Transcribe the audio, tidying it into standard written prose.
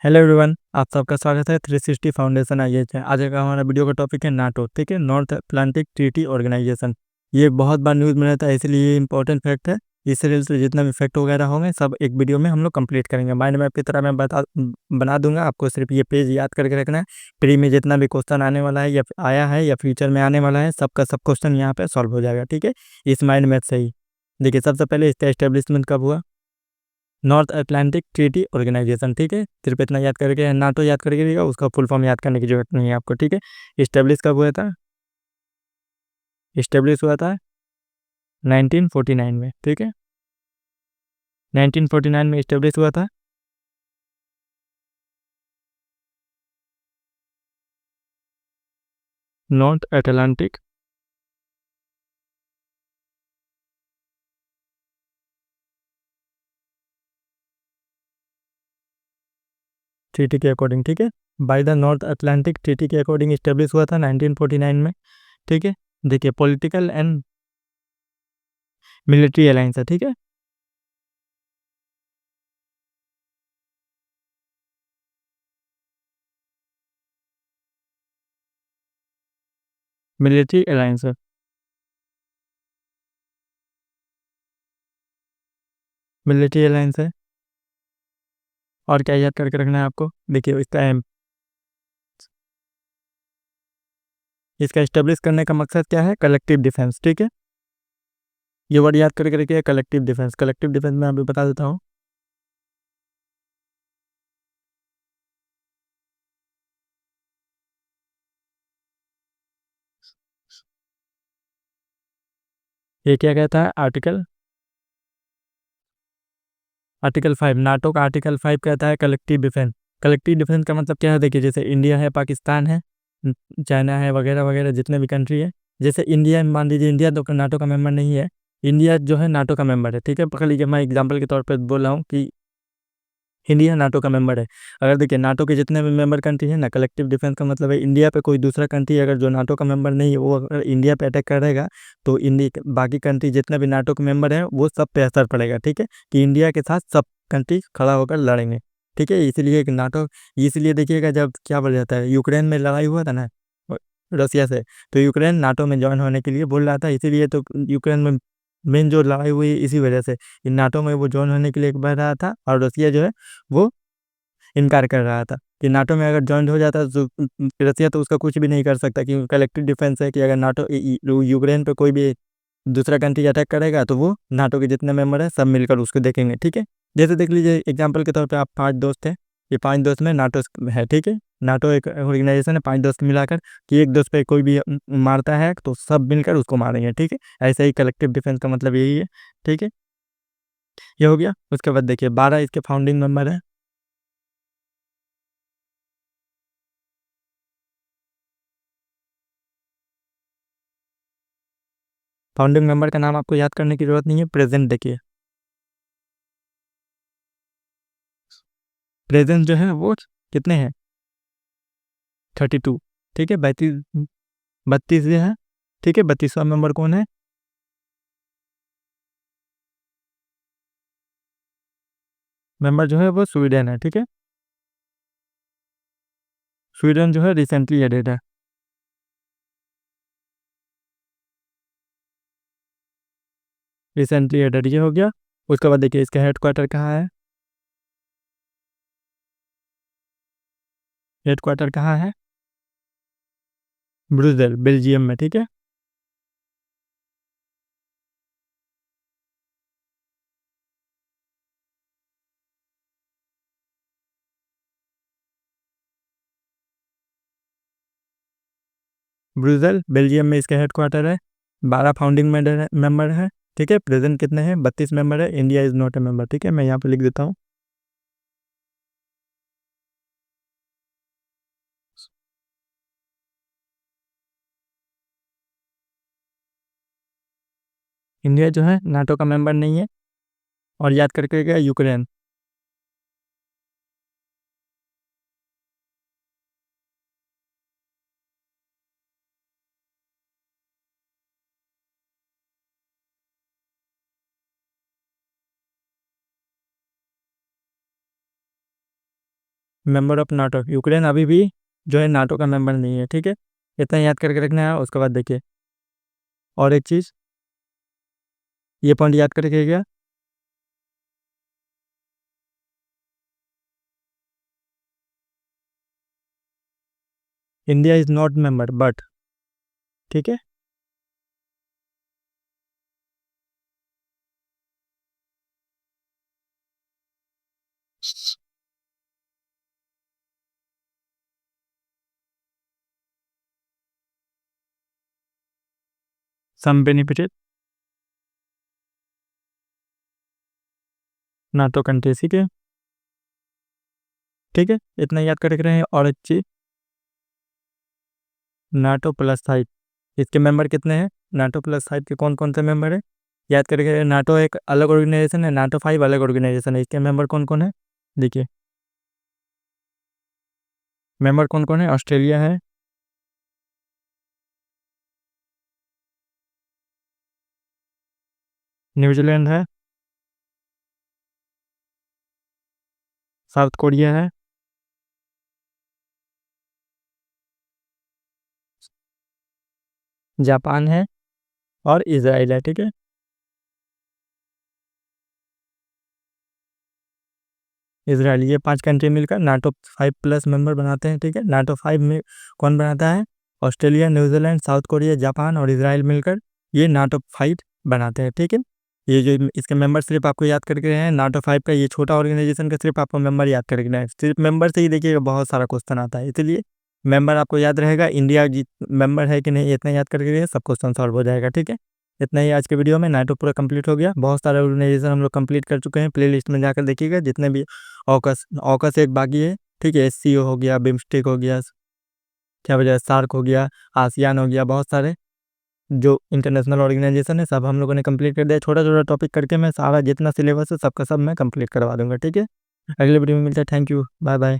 Hello everyone, आप सबका स्वागत है 360 फाउंडेशन आईएच है। आज का हमारा वीडियो का टॉपिक है नाटो। ठीक है, नॉर्थ अटलांटिक ट्रीटी ऑर्गेनाइजेशन। ये बहुत बार न्यूज़ में रहता है, इसलिए ये इंपॉर्टेंट फैक्ट है। इस रिलेटेड जितना भी फैक्ट वगैरह होंगे सब एक वीडियो में हम लोग कंप्लीट करेंगे। माइंड मैप की तरह मैं बना दूंगा, आपको सिर्फ ये पेज याद करके रखना है। प्री में जितना भी क्वेश्चन आने वाला है या आया है या फ्यूचर में आने वाला है, सबका सब क्वेश्चन यहाँ पे सॉल्व हो जाएगा। ठीक है, इस माइंड मैप से ही देखिए, सबसे पहले इसका एस्टेब्लिशमेंट कब हुआ? North Atlantic Treaty Organisation. ठीक है, सिर्फ इतना याद करके नाटो याद करके रहिएगा, उसका फुल फॉर्म याद करने की जरूरत नहीं है आपको। ठीक है, इस्टेब्लिश कब हुआ था? इस्टेब्लिश हुआ था 1949 में। ठीक है, 1949 में इस्टेब्लिश हुआ था। नॉर्थ अटलांटिक ट्रीटी के अकॉर्डिंग। ठीक है, by the north Atlantic treaty के अकॉर्डिंग इस्टेब्लिश हुआ था 1949 में। ठीक है, देखिए पॉलिटिकल एंड मिलिट्री अलायंस है। ठीक है, मिलिट्री अलायंस है। मिलिट्री अलायंस है। और क्या याद करके रखना है आपको? देखिए इसका इस्टेब्लिश करने का मकसद क्या है? Collective defence. ठीक है, ये वर्ड याद करके रखिए, कलेक्टिव डिफेंस। कलेक्टिव डिफेंस मैं अभी बता देता हूँ। ये क्या कहता है? आर्टिकल 5, नाटो का आर्टिकल 5 कहता है कलेक्टिव डिफेंस। कलेक्टिव डिफेंस का मतलब क्या है? देखिए, जैसे इंडिया है, पाकिस्तान है, चाइना है, वगैरह वगैरह जितने भी कंट्री है। जैसे इंडिया, मान लीजिए इंडिया तो नाटो का मेंबर नहीं है। इंडिया जो है नाटो का मेंबर है। ठीक है, पकड़ लीजिए, मैं एग्जाम्पल के तौर पर बोल रहा हूँ कि इंडिया नाटो का मेंबर है। अगर देखिए, नाटो के जितने भी मेंबर कंट्री है ना, कलेक्टिव डिफेंस का मतलब है इंडिया पे कोई दूसरा कंट्री अगर जो नाटो का मेंबर नहीं है, वो अगर इंडिया पे अटैक करेगा तो इंडिया बाकी कंट्री जितने भी नाटो के मेंबर हैं वो सब पे असर पड़ेगा। ठीक है, कि इंडिया के साथ सब कंट्री खड़ा होकर लड़ेंगे। ठीक है, इसलिए कि नाटो, इसलिए देखिएगा जब क्या बोल जाता है, यूक्रेन में लड़ाई हुआ था ना रसिया से, तो यूक्रेन नाटो में ज्वाइन होने के लिए बोल रहा था। इसीलिए तो यूक्रेन में मेन जो लड़ाई हुई इसी वजह से, इन नाटो में वो ज्वाइन होने के लिए बढ़ रहा था, और रसिया जो है वो इनकार कर रहा था कि नाटो में अगर ज्वाइन हो जाता तो रसिया तो उसका कुछ भी नहीं कर सकता, क्योंकि कलेक्टिव डिफेंस है कि अगर नाटो यूक्रेन पे कोई भी दूसरा कंट्री अटैक करेगा तो वो नाटो के जितने मेंबर है सब मिलकर उसको देखेंगे। ठीक है, जैसे देख लीजिए एग्जाम्पल के तौर पे, आप 5 दोस्त हैं, ये 5 दोस्त में नाटो है। ठीक है, नाटो एक ऑर्गेनाइजेशन है, 5 दोस्त मिलाकर, कि एक दोस्त पे कोई भी मारता है तो सब मिलकर उसको मारेंगे। ठीक है, ऐसे ही कलेक्टिव डिफेंस का मतलब यही है। ठीक है, ये हो गया। उसके बाद देखिए 12 इसके फाउंडिंग मेंबर है। फाउंडिंग मेंबर का नाम आपको याद करने की जरूरत नहीं है, प्रेजेंट देखिए। प्रेजेंट जो है वो कितने हैं? 32। ठीक है, 32 जो है। ठीक है, 32वां मेंबर कौन है? मेंबर जो है वो स्वीडन है। ठीक है, स्वीडन जो है रिसेंटली एडेड है। रिसेंटली एडेड, ये हो गया। उसके बाद देखिए इसका हेडक्वार्टर कहाँ है? हेडक्वार्टर कहाँ है? ब्रुसेल, बेल्जियम में। ठीक है, ब्रुसेल बेल्जियम में इसका हेडक्वार्टर है। 12 फाउंडिंग मेंबर है। ठीक है, प्रेजेंट कितने हैं? 32 मेंबर है। India is not a member. ठीक है, मैं यहाँ पे लिख देता हूँ। इंडिया जो है नाटो का मेंबर नहीं है। और याद करके गया Ukraine. Member of NATO, Ukraine अभी भी जो है नाटो का मेंबर नहीं है, ठीक है। इतना याद करके रखना है। उसके बाद देखिए और एक चीज़, ये पॉइंट याद करके गया, India is not member but, ठीक है। सम बेनिफिटेड नाटो कंट्री, ठीक है। इतना याद करके रहे। और एक चीज़, नाटो प्लस 5, इसके मेंबर कितने हैं? नाटो प्लस 5 के कौन कौन से मेंबर है याद करके। नाटो एक अलग ऑर्गेनाइजेशन है, नाटो 5 अलग ऑर्गेनाइजेशन है। इसके मेंबर कौन कौन है देखिए, मेंबर कौन कौन है? ऑस्ट्रेलिया है, न्यूजीलैंड है, साउथ कोरिया है, जापान है और इसराइल है, ठीक है। इसराइल, ये 5 कंट्री मिलकर नाटो 5 प्लस मेंबर बनाते हैं, ठीक है। नाटो 5 में कौन बनाता है? Australia, New Zealand, south Korea, Japan और इसराइल मिलकर ये नाटो 5 बनाते हैं, ठीक है। ये जो इसके मेंबर सिर्फ आपको याद करके हैं, नाटो 5 का ये छोटा ऑर्गेनाइजेशन का सिर्फ आपको मेंबर याद करके है। सिर्फ मेंबर से ही देखिए बहुत सारा क्वेश्चन आता है, इसलिए मेंबर आपको याद रहेगा। इंडिया जी मेंबर है कि नहीं इतना याद करके सब क्वेश्चन सॉल्व हो जाएगा, ठीक है। इतना ही आज के वीडियो में। नाटो पूरा कंप्लीट हो गया, बहुत सारे ऑर्गेनाइजेशन हम लोग कंप्लीट कर चुके हैं। प्ले लिस्ट में जाकर देखिएगा जितने भी। ऑकस ऑकस एक बाकी है, ठीक है। एससीओ हो गया, बिम्स्टेक हो गया, क्या वजह सार्क हो गया, आसियान हो गया, बहुत सारे जो इंटरनेशनल ऑर्गेनाइजेशन है सब हम लोगों ने कंप्लीट कर दिया। छोटा छोटा टॉपिक करके मैं सारा जितना सिलेबस है सबका सब मैं कंप्लीट करवा दूंगा, ठीक है। अगले वीडियो में मिलता है। Thank you, bye bye.